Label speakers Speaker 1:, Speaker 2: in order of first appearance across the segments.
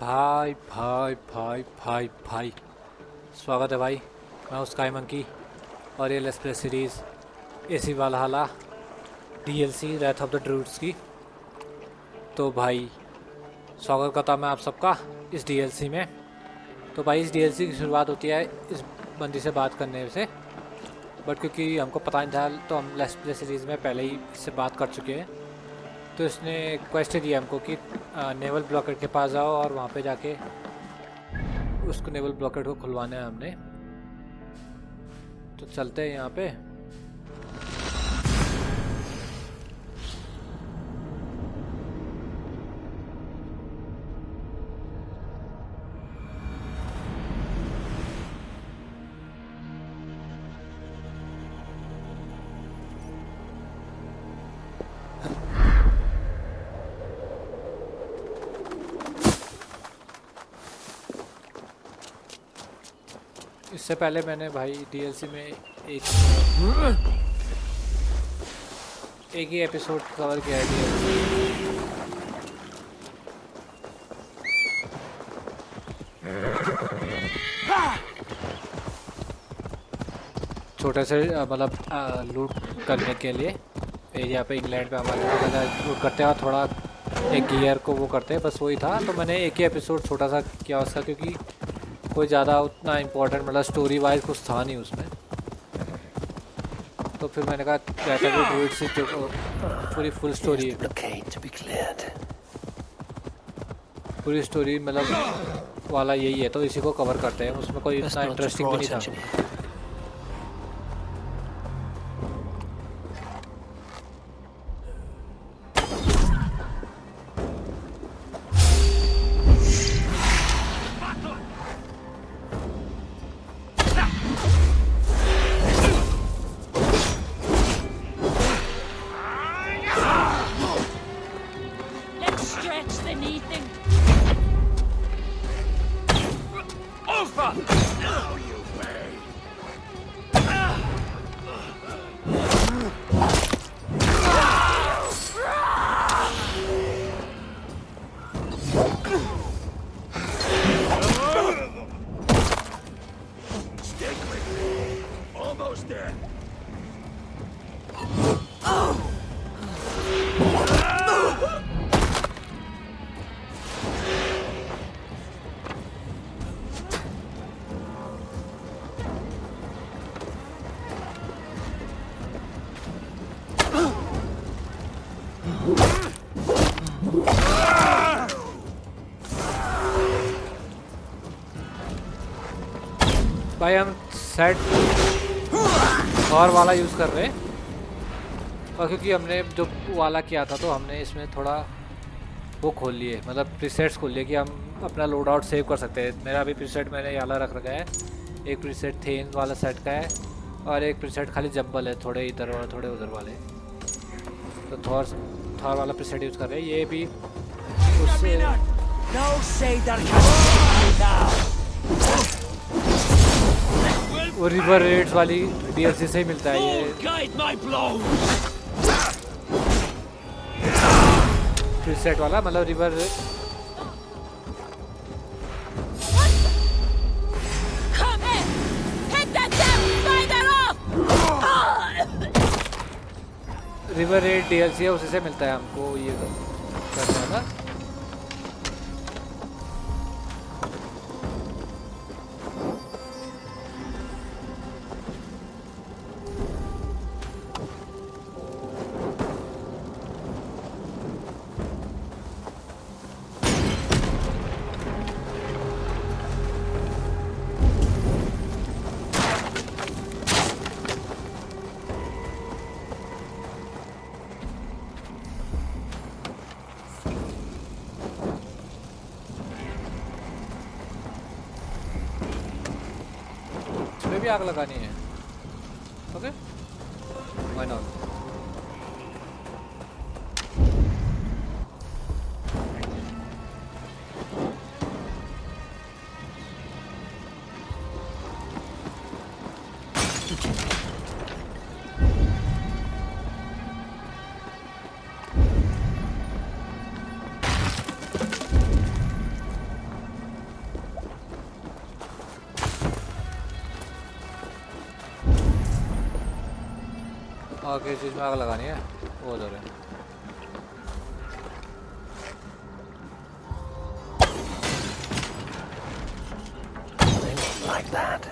Speaker 1: भाई भाई भाई भाई भाई, स्वागत है भाई। मैं हूँ स्काई मंकी और ये let's play series AC Valhalla DLC Wrath of the Druids की। तो भाई स्वागत करता हूँ मैं आप सबका इस डीएलसी में। तो भाई इस डीएलसी की शुरुआत होती है इस बंदी से बात करने से, बट क्योंकि हमको पता नहीं था तो हम लेट्स प्ले सीरीज़ में पहले ही इससे बात कर चुके हैं। तो इसने क्वेस्ट दिया हमको कि नेवल ब्लॉकेट के पास जाओ और वहाँ पे जाके उसको नेवल ब्लॉकेट को खुलवाना है हमने। तो चलते हैं यहाँ पे। इससे पहले मैंने भाई डीएलसी में एक ही एपिसोड कवर किया है डीएलसी। छोटे से मतलब लूट करने के लिए एरिया पे इंग्लैंड पे हमारे लूट करते हैं और थोड़ा एक गियर को वो करते हैं, बस वही था। तो मैंने एक ही एपिसोड छोटा सा किया उसका, क्योंकि कोई ज़्यादा उतना इम्पोर्टेंट मतलब स्टोरी वाइज कुछ था नहीं उसमें। तो फिर मैंने कहा कहता है ड्रूइड्स से जो पूरी फुल स्टोरी मतलब वाला यही है, तो इसी को कवर करते हैं। उसमें कोई इतना इंटरेस्टिंग भी नहीं था। भाई हम सेट और वाला यूज़ कर रहे हैं, और क्योंकि हमने जो वाला किया था तो हमने इसमें थोड़ा वो खोल लिए, मतलब प्रीसेट्स खोल लिए कि हम अपना लोड आउट सेव कर सकते हैं। मेरा भी प्रीसेट मैंने वाला रख रखा है। एक प्रीसेट थेन वाला सेट का है और एक प्रीसेट खाली जंबल है, थोड़े इधर और थोड़े उधर वाले। तो थॉर वाला प्रीसेट यूज़ कर रहे हैं। ये भी उससे वो रिवर रेड्स वाली डीएलसी से ही मिलता है ये प्रीसेट वाला, मतलब रिवर रेड डीएलसी है, उसी से मिलता है हमको ये करने वाला। भी आग लगानी है, ओके व्हाई नॉट। और किस चीज़ में आग लगानी है वो उधर है।
Speaker 2: Like that.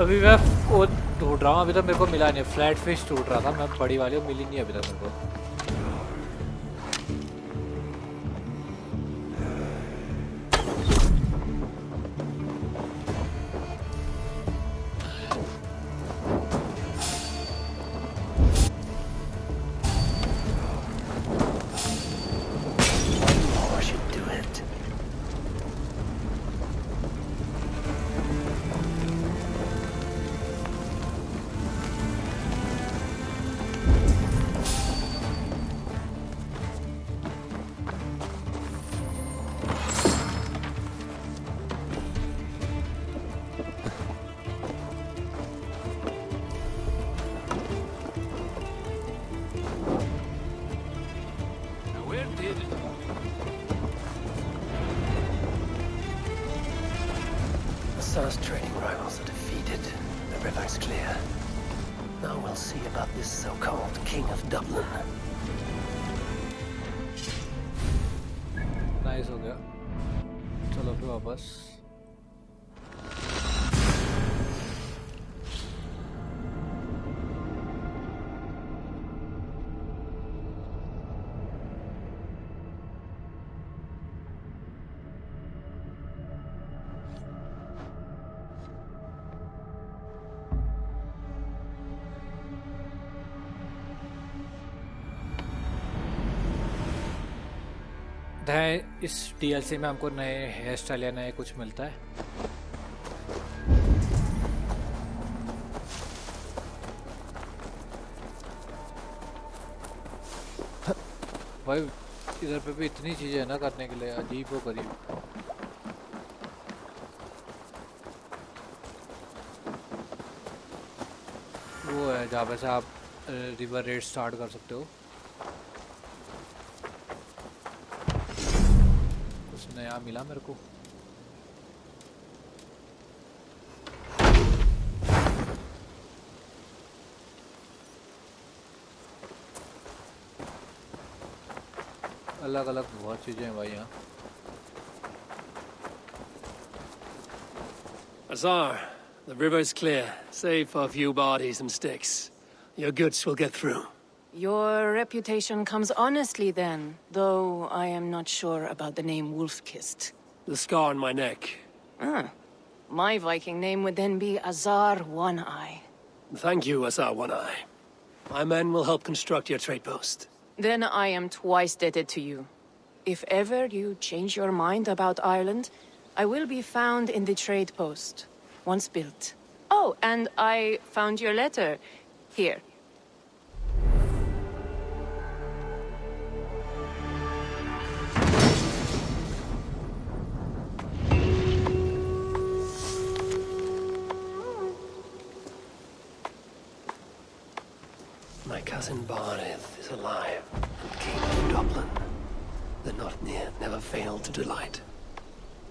Speaker 1: अभी मैं वो ढूंढ रहा हूँ, अभी तक मेरे को मिला नहीं। फ्लैट फिश ढूंढ रहा था मैं, बड़ी वाली, वो मिली नहीं अभी तक मेरे को।
Speaker 2: Asar's trading rivals are defeated. The river's clear. Now we'll see about this so-called King of Dublin.
Speaker 1: Nice हो गया। चलो फिर वापस। इस DLC में हमको नए हेयर स्टाइल या नए कुछ मिलता है। भाई इधर पे भी इतनी चीजें है ना करने के लिए, अजीब व गरीब। वो है जहाँ पे से आप रिवर रेड स्टार्ट कर सकते हो। नया मिला मेरे को। अलग अलग बहुत चीजें हैं भाई यहाँ।
Speaker 2: Azar, the river's clear, save for a few bodies and sticks. Your goods will get through.
Speaker 3: Your reputation comes honestly then, though I am not sure about the name Wolf-Kissed.
Speaker 2: The scar on my neck.
Speaker 3: Ah, my Viking name would then be Azar One-Eye.
Speaker 2: Thank you, Azar One-Eye. My men will help construct your trade post.
Speaker 3: Then I am twice indebted to you. If ever you change your mind about Ireland, I will be found in the trade post, once built. Oh, and I found your letter. Here.
Speaker 2: My cousin Barith is alive, and King of Dublin. The Northnir never failed to delight.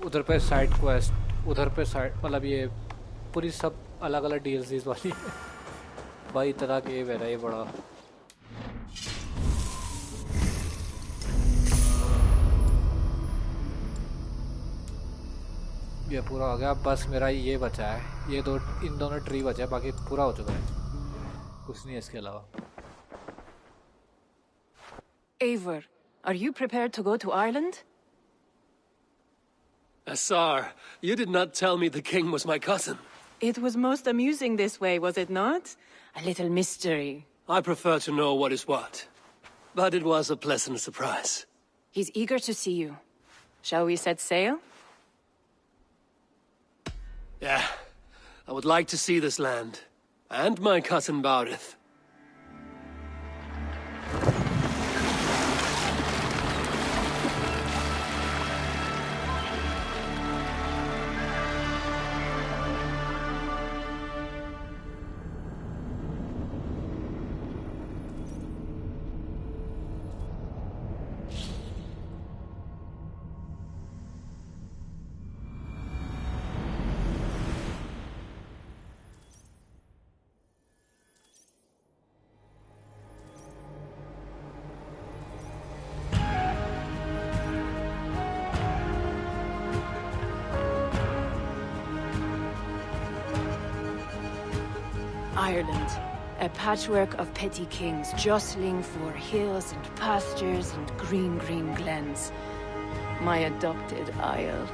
Speaker 1: उधर पे side quest, उधर पे side मतलब ये पूरी सब अलग अलग डीएलसीज वाली है भाई, इतना गेम है ना ये बड़ा। ये पूरा हो गया, बस मेरा ये बचा है, ये दो इन दोनों ट्री बचा है, बाकी पूरा हो चुका है, कुछ नहीं है इसके अलावा।
Speaker 3: Eivor, are you prepared to go to Ireland?
Speaker 2: Assar, you did not tell me the king was my cousin.
Speaker 3: It was most amusing this way, was it not? A little mystery.
Speaker 2: I prefer to know what is what. But it was a pleasant surprise.
Speaker 3: He's eager to see you. Shall we set sail?
Speaker 2: Yeah, I would like to see this land. And my cousin Baurith.
Speaker 3: Ireland, a patchwork of petty kings jostling for hills and pastures and green glens. My adopted isle.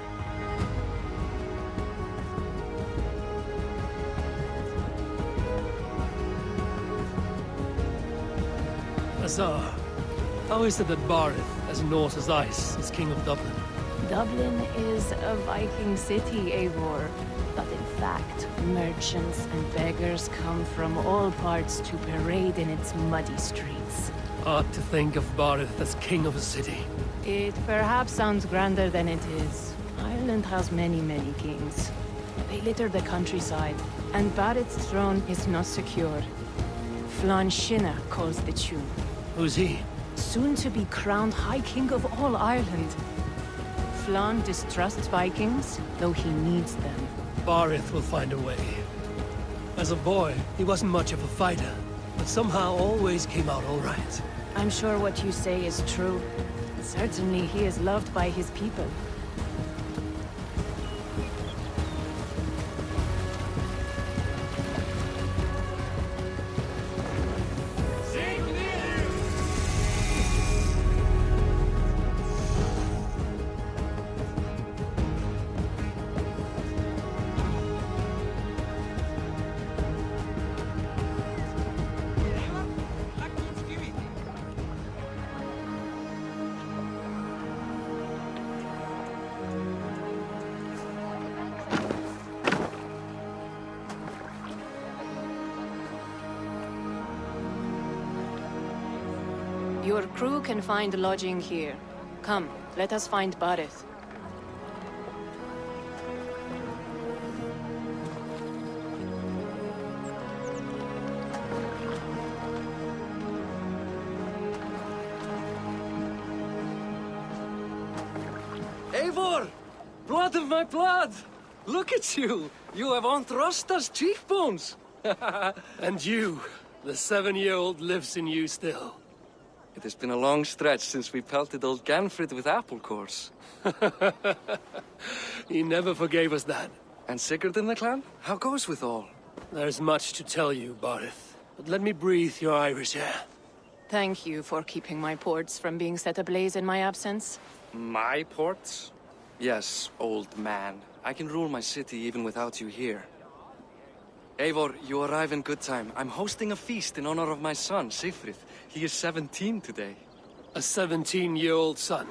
Speaker 2: Assar, how is it that Baurith, as Norse as ice, is king of Dublin?
Speaker 3: Dublin is a Viking city, Eivor. But in fact, merchants and beggars come from all parts to parade in its muddy streets.
Speaker 2: Odd to think of Baurith as king of a city.
Speaker 3: It perhaps sounds grander than it is. Ireland has many kings. They litter the countryside, and Barrett's throne is not secure. Flann Sinna calls the tune.
Speaker 2: Who's he?
Speaker 3: Soon to be crowned High King of all Ireland. Flann distrusts Vikings, though he needs them.
Speaker 2: Baurith will find a way. As a boy, he wasn't much of a fighter, but somehow always came out all right.
Speaker 3: I'm sure what you say is true. Certainly he is loved by his people. Your crew can find lodging here. Come, let us find Barrett.
Speaker 2: Eivor! Blood of my blood! Look at you! You have unthrust us cheekbones! And you, the 7-year-old lives in you still.
Speaker 4: It has been a long stretch since we pelted old Ganfrid with apple cores.
Speaker 2: He never forgave us that.
Speaker 4: And Sigurd in the clan? How goes with all?
Speaker 2: There's much to tell you, Barrith, but let me breathe your Irish air.
Speaker 3: Thank you for keeping my ports from being set ablaze in my absence.
Speaker 4: My ports? Yes, old man. I can rule my city even without you here. Eivor, you arrive in good time. I'm hosting a feast in honor of my son, Sigfrid. He is 17 today.
Speaker 2: A 17-year-old son.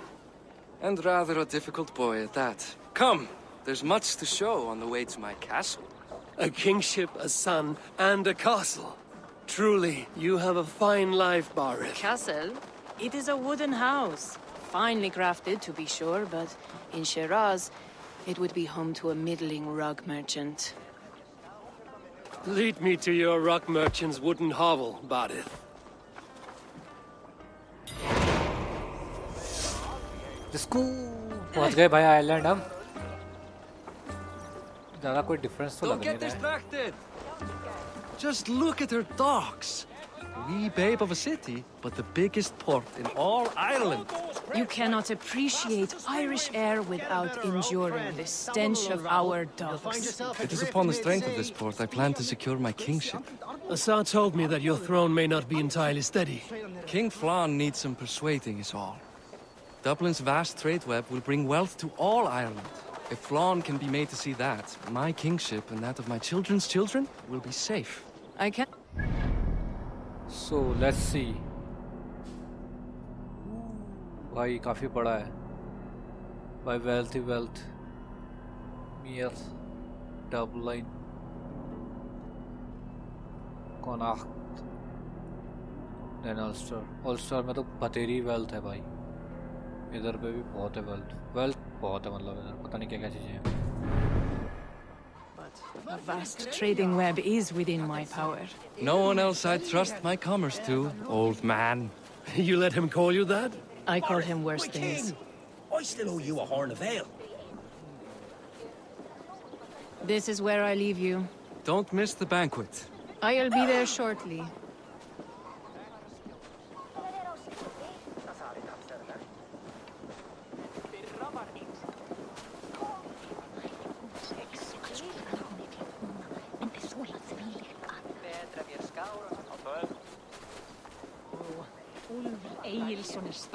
Speaker 4: And rather a difficult boy at that. Come, there's much to show on the way to my castle.
Speaker 2: A kingship, a son, and a castle. Truly, you have a fine life, Barrith.
Speaker 3: Castle? It is a wooden house. Finely crafted, to be sure, but in Shiraz, it would be home to a middling rug merchant.
Speaker 2: Lead me to your rock merchant's wooden hovel, Barrith.
Speaker 1: जिसको पहुंच गए भाई island हम ज़्यादा कोई difference तो
Speaker 4: Don't
Speaker 1: लग नहीं
Speaker 4: get
Speaker 1: रहा है
Speaker 4: distracted! Just look at her docks. Wee babe of a city, but the biggest port in all Ireland.
Speaker 3: You cannot appreciate Irish air without enduring the stench of our dogs.
Speaker 4: It is upon the strength of this port I plan to secure my kingship.
Speaker 2: Assar told me that your throne may not be entirely steady.
Speaker 4: King Flann needs some persuading is all. Dublin's vast trade web will bring wealth to all Ireland. If Flann can be made to see that, my kingship and that of my children's children will be safe.
Speaker 3: I can.
Speaker 1: So let's see भाई काफ़ी बड़ा है भाई wealth ही wealth मियर डबलाइन कॉनाक्ट then ऑल्स्टर ऑल्स्टर में तो बतेरी wealth है भाई इधर पे भी बहुत है वेल्थ बहुत है मतलब इधर पता नहीं क्या क्या चीज़ें हैं
Speaker 3: A vast trading web is within my power.
Speaker 4: No one else I'd trust my commerce to, old man.
Speaker 2: You let him call you that?
Speaker 3: I call him worse things.
Speaker 5: I still owe you a horn of ale.
Speaker 3: This is where I leave you.
Speaker 4: Don't miss the banquet.
Speaker 3: I'll be there shortly.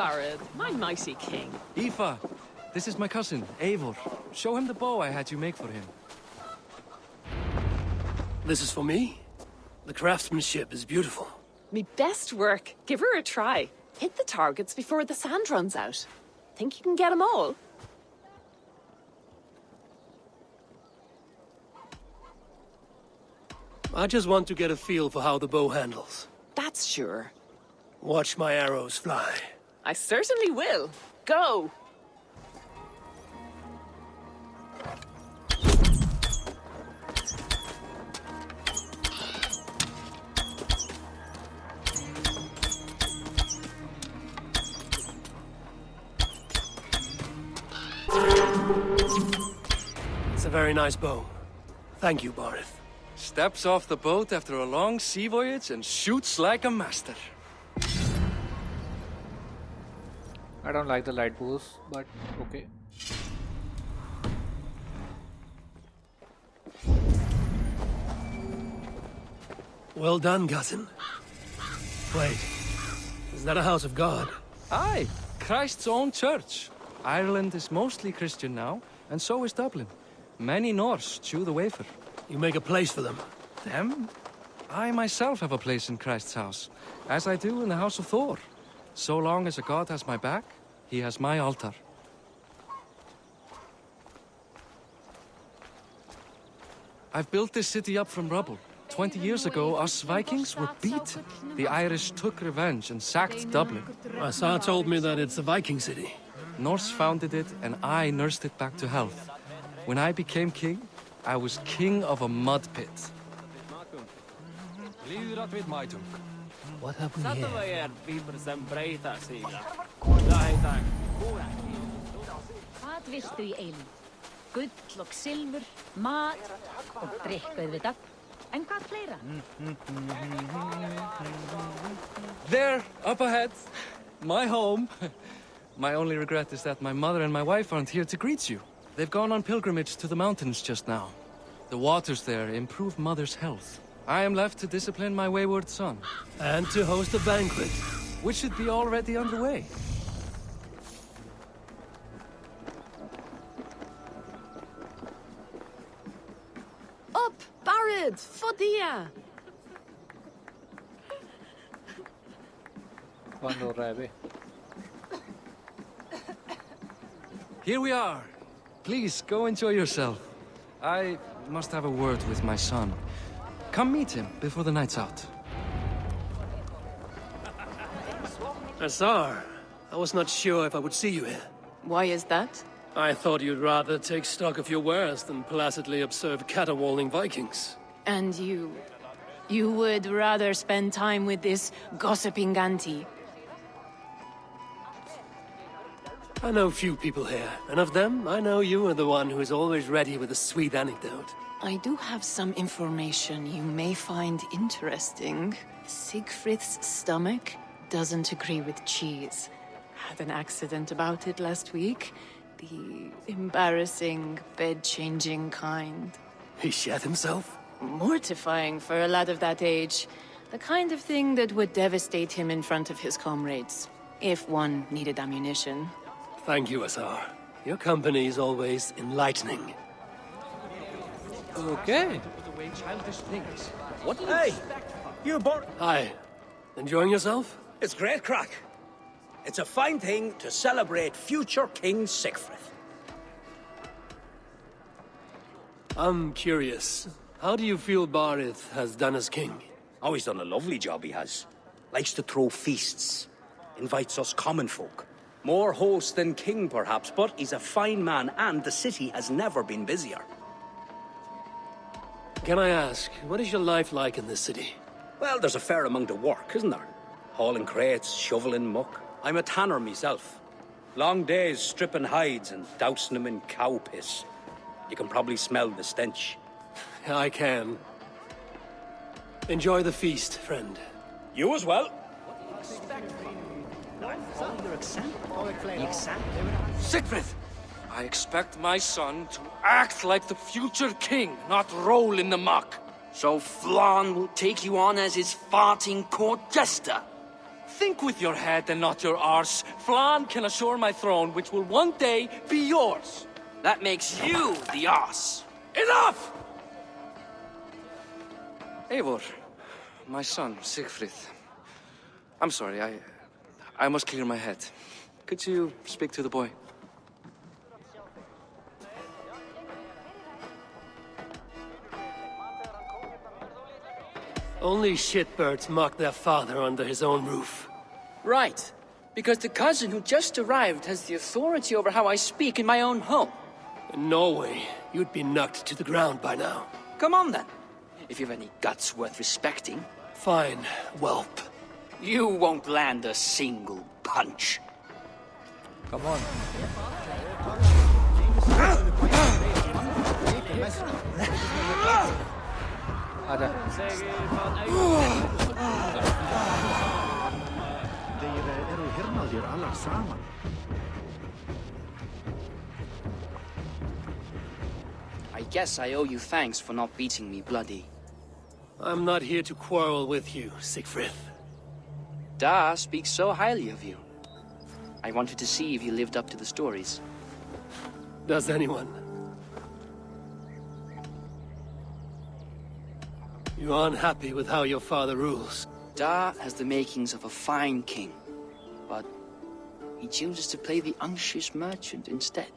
Speaker 3: Barad, my mighty king.
Speaker 4: Aoife, this is my cousin, Eivor. Show him the bow I had you make for him.
Speaker 2: This is for me? The craftsmanship is beautiful.
Speaker 6: Me best work. Give her a try. Hit the targets before the sand runs out. Think you can get them all?
Speaker 2: I just want to get a feel for how the bow handles.
Speaker 6: That's sure.
Speaker 2: Watch my arrows fly.
Speaker 6: I certainly will. Go!
Speaker 2: It's a very nice bow. Thank you, Barith.
Speaker 4: Steps off the boat after a long sea voyage and shoots like a master.
Speaker 1: I don't like the light bows, but okay.
Speaker 2: Well done, cousin. Wait, is that a house of God?
Speaker 4: Aye, Christ's own church. Ireland is mostly Christian now, and so is Dublin. Many Norse chew the wafer.
Speaker 2: You make a place for them.
Speaker 4: Them? I myself have a place in Christ's house, as I do in the house of Thor. So long as a god has my back, he has my altar. I've built this city up from rubble. 20 years ago, us Vikings were beaten. The Irish took revenge and sacked Dublin.
Speaker 2: Assar told me that it's a Viking city.
Speaker 4: Norse founded it, and I nursed it back to health. When I became king, I was king of a mud pit.
Speaker 2: What have we here?
Speaker 7: Hvað viltu í eilum? Gull og silfur, mat og drykk auðvitað. En hvað fleira?
Speaker 4: There, up ahead, my home. My only regret is that my mother and my wife aren't here to greet you. They've gone on pilgrimage to the mountains just now. The waters there improve mother's health. I am left to discipline my wayward son.
Speaker 2: And to host a banquet.
Speaker 4: Which should be already underway.
Speaker 6: Up, Barad! Fodia!
Speaker 1: बंद हो रहा है बे
Speaker 4: Here we are. Please, go enjoy yourself. I must have a word with my son. Come meet him before the night's out.
Speaker 2: Assar, I was not sure if I would see you here.
Speaker 3: Why is that?
Speaker 2: I thought you'd rather take stock of your wares than placidly observe caterwauling Vikings.
Speaker 3: And you... You would rather spend time with this gossiping auntie.
Speaker 2: I know few people here, and of them, I know you are the one who is always ready with a sweet anecdote.
Speaker 3: I do have some information you may find interesting. Siegfried's stomach doesn't agree with cheese. Had an accident about it last week. The embarrassing, bed-changing kind.
Speaker 2: He shat himself?
Speaker 3: Mortifying for a lad of that age. The kind of thing that would devastate him in front of his comrades, if one needed ammunition.
Speaker 2: Thank you, Asar. Your company is always enlightening.
Speaker 1: Okay.
Speaker 5: Hey, you born?
Speaker 2: Hi. Enjoying yourself?
Speaker 5: It's great crack. It's a fine thing to celebrate future King Siegfried.
Speaker 2: I'm curious. How do you feel Barith has done as king?
Speaker 5: Oh, he's done a lovely job, he has. Likes to throw feasts. Invites us common folk. More host than king, perhaps, but he's a fine man, and the city has never been busier.
Speaker 2: Can I ask, what is your life like in this city?
Speaker 5: Well, there's a fair amount of work, isn't there? Hauling crates, shoveling muck. I'm a tanner myself. Long days stripping hides and dousing them in cow piss. You can probably smell the stench.
Speaker 2: I can. Enjoy the feast, friend.
Speaker 5: You as well.
Speaker 4: Siegfried! I expect my son to act like the future king, not roll in the muck.
Speaker 8: So Flann will take you on as his farting court jester?
Speaker 4: Think with your head and not your arse. Flann can assure my throne, which will one day be yours.
Speaker 8: That makes you the ass.
Speaker 4: Enough! Eivor, my son, Siegfried. I'm sorry, I must clear my head. Could you speak to the boy?
Speaker 2: Only shitbirds mock their father under his own roof.
Speaker 8: Right. Because the cousin who just arrived has the authority over how I speak in my own home.
Speaker 2: In Norway, you'd be knocked to the ground by now.
Speaker 8: Come on then. If you've any guts worth respecting.
Speaker 2: Fine, whelp.
Speaker 8: You won't land a single punch.
Speaker 1: Come on. आजा.
Speaker 8: I guess I owe you thanks for not beating me bloody.
Speaker 2: I'm not here to quarrel with you, Siegfried.
Speaker 8: Da speaks so highly of you. I wanted to see if you lived up to the stories.
Speaker 2: Does anyone? You are unhappy with how your father rules.
Speaker 8: Da has the makings of a fine king, but he chooses to play the unctuous merchant instead.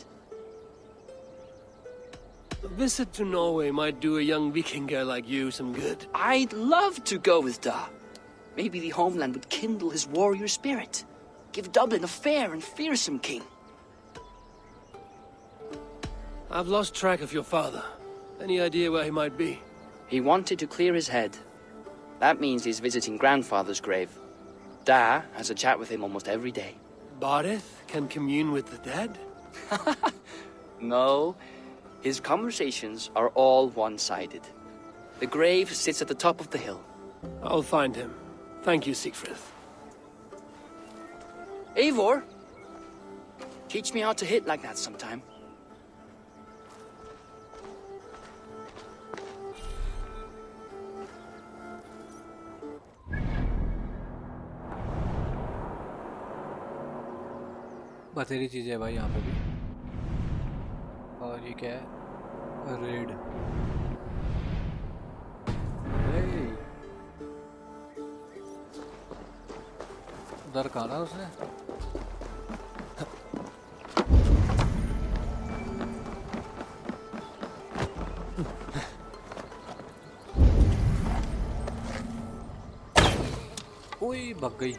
Speaker 2: A visit to Norway might do a young Viking girl like you some good.
Speaker 8: I'd love to go with Da. Maybe the homeland would kindle his warrior spirit. Give Dublin a fair and fearsome king.
Speaker 2: I've lost track of your father. Any idea where he might be?
Speaker 8: He wanted to clear his head. That means he's visiting grandfather's grave. Da has a chat with him almost every day.
Speaker 2: Barith can commune with the dead?
Speaker 8: No, his conversations are all one-sided. The grave sits at the top of the hill.
Speaker 2: I'll find him. Thank you, Siegfried.
Speaker 8: Eivor, teach me how to hit like that sometime.
Speaker 1: बथेरी चीजें है भाई यहाँ पे भी. और ये क्या है? रेड. उधर कहाँ था उसने? ओए भग गई.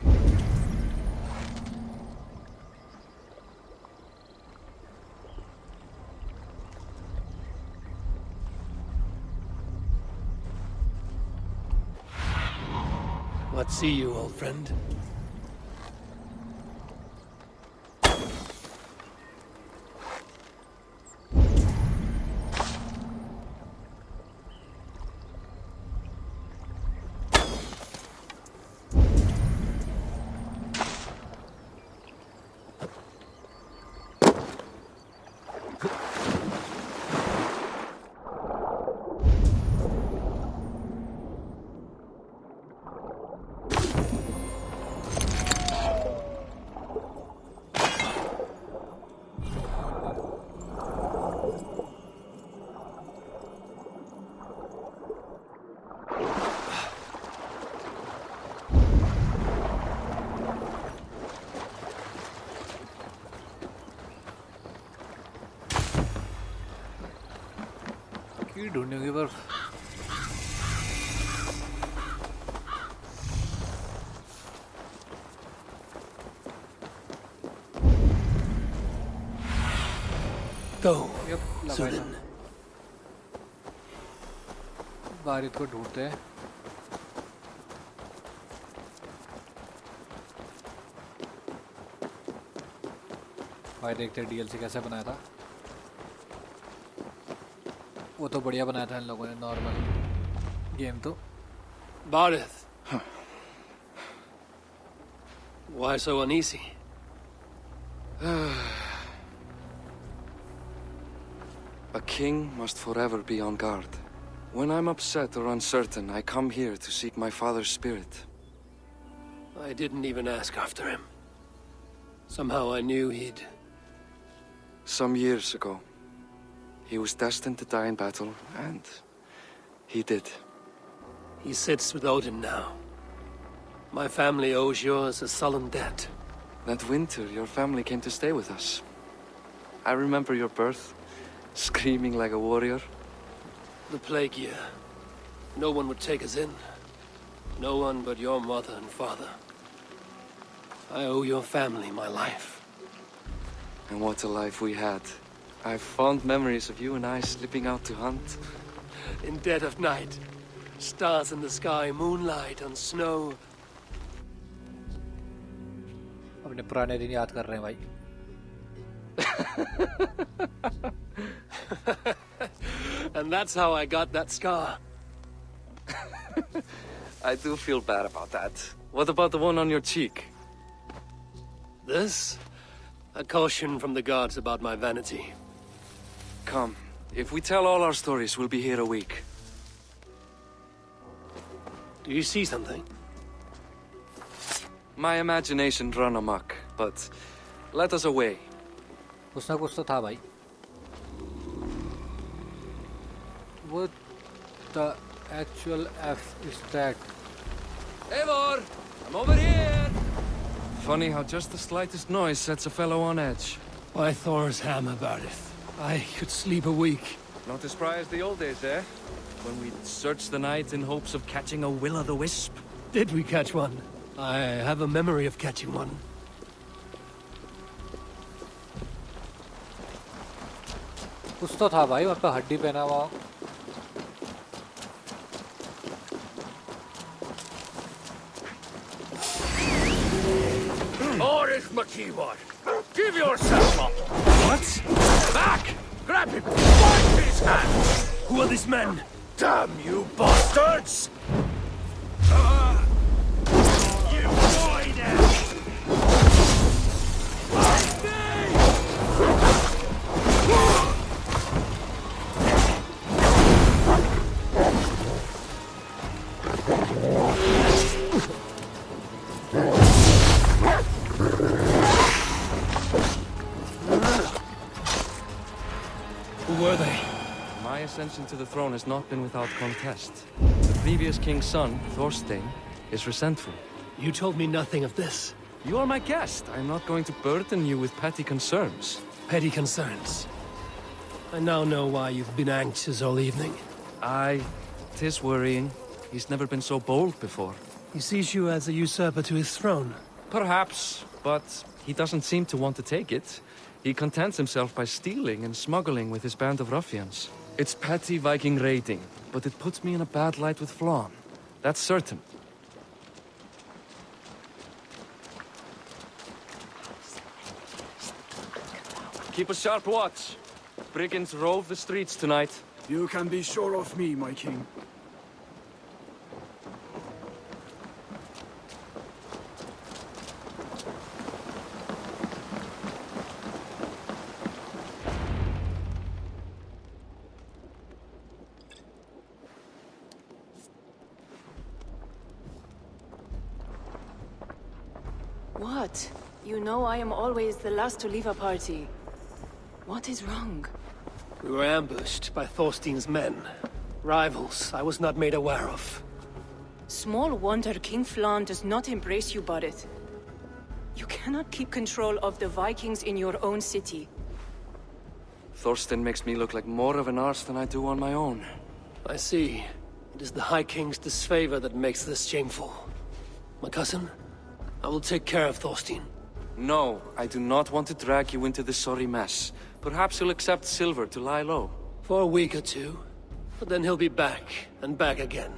Speaker 2: What see you, old friend?
Speaker 1: ये ढूंढने पर
Speaker 2: Go,
Speaker 1: यप लगा
Speaker 2: Sudan.
Speaker 1: बारिश को ढूंढते हैं भाई देखते हैं डीएलसी कैसे बनाया था वो तो बढ़िया बनाया था इन लोगों ने नॉर्मल गेम तो
Speaker 2: Barith. Why so uneasy?
Speaker 4: A king must forever be on guard. When I'm upset or uncertain, I come here to seek my father's spirit.
Speaker 2: I didn't even ask after him. Somehow I knew he'd...
Speaker 4: Some years ago, he was destined to die in battle, and he did.
Speaker 2: He sits with Odin now. My family owes yours a sullen debt.
Speaker 4: That winter, your family came to stay with us. I remember your birth, screaming like a warrior.
Speaker 2: The plague year. No one would take us in. No one but your mother and father. I owe your family my life.
Speaker 4: And what a life we had. I have fond memories of you and I slipping out to hunt.
Speaker 2: In dead of night. Stars in the sky, moonlight on snow.
Speaker 1: अपने पुराने दिन याद कर रहे हैं भाई
Speaker 2: And that's how I got that scar.
Speaker 4: I do feel bad about that. What about the one on your cheek?
Speaker 2: This? A caution from the gods about my vanity.
Speaker 4: Come, if we tell all our stories, we'll be here a week.
Speaker 2: Do you see something?
Speaker 4: My imagination run amok, but let us away.
Speaker 1: कुछ ना कुछ तो था भाई What the actual F is that?
Speaker 4: Eivor! I'm over here! Funny how just the slightest noise sets a fellow on edge.
Speaker 2: By Thor's hammer, Barith. I could sleep a week.
Speaker 4: Not as spry as the old days, eh? When we'd search the night in hopes of catching a will-o'-the-wisp.
Speaker 2: Did we catch one? I have a memory of catching one.
Speaker 1: कुछ तो था भाई वहाँ पे हड्डी पहना हुआ
Speaker 5: Oris Makiwar, give yourself up!
Speaker 2: What?
Speaker 5: Back! Grab him! Bind his hands!
Speaker 2: Who are these men?
Speaker 5: Damn you bastards! You void!
Speaker 2: Who were they?
Speaker 4: My ascension to the throne has not been without contest. The previous king's son, Thorstein, is resentful.
Speaker 2: You told me nothing of this.
Speaker 4: You are my guest. I'm not going to burden you with petty concerns.
Speaker 2: Petty concerns. I now know why you've been anxious all evening.
Speaker 4: Aye, 'tis worrying. He's never been so bold before.
Speaker 2: He sees you as a usurper to his throne.
Speaker 4: Perhaps, but he doesn't seem to want to take it. He contents himself by stealing and smuggling with his band of ruffians. It's petty Viking raiding, but it puts me in a bad light with Flann. That's certain. Keep a sharp watch. Brigands rove the streets tonight.
Speaker 9: You can be sure of me, my king.
Speaker 3: What? You know I am always the last to leave a party. What is wrong?
Speaker 2: We were ambushed by Thorstein's men. Rivals I was not made aware of.
Speaker 3: Small wonder King Flann does not embrace you, Barith. You cannot keep control of the Vikings in your own city.
Speaker 4: Thorstein makes me look like more of an arse than I do on my own.
Speaker 2: I see. It is the High King's disfavor that makes this shameful. My cousin, I will take care of Thorstein.
Speaker 4: No, I do not want to drag you into this sorry mess. Perhaps you'll accept silver to lie low.
Speaker 2: For a week or two, but then he'll be back, and back again.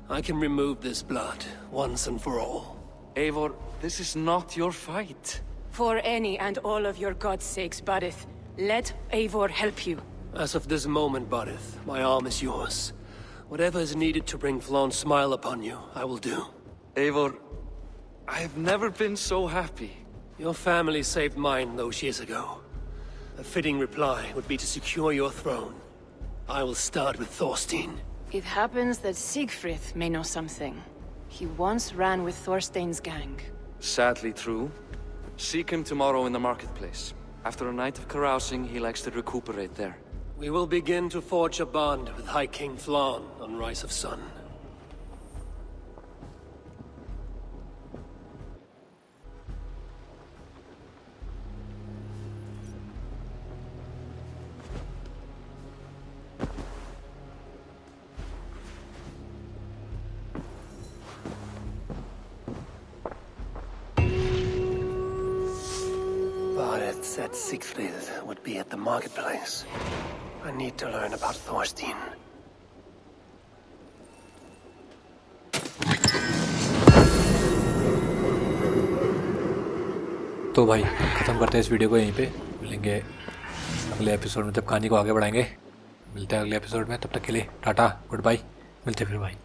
Speaker 2: I can remove this blood, once and for all.
Speaker 4: Eivor, this is not your fight.
Speaker 3: For any and all of your god's sakes, Barith, let Eivor help you.
Speaker 2: As of this moment, Barith, my arm is yours. Whatever is needed to bring Flan's smile upon you, I will do.
Speaker 4: Eivor, I have never been so happy.
Speaker 2: Your family saved mine those years ago. A fitting reply would be to secure your throne. I will start with Thorstein.
Speaker 3: It happens that Siegfried may know something. He once ran with Thorstein's gang.
Speaker 4: Sadly true. Seek him tomorrow in the marketplace. After a night of carousing, he likes to recuperate there.
Speaker 2: We will begin to forge a bond with High King Flann on Rise of Sun. Bareth said Siegfried would be at the marketplace. I need to learn about Thorstein.
Speaker 1: तो भाई ख़त्म करते हैं इस video को यहीं पे। मिलेंगे अगले एपिसोड में, तब कहानी को आगे बढ़ाएंगे। मिलते हैं अगले एपिसोड में, तब तक के लिए टाटा गुड बाय। मिलते हैं फिर भाई।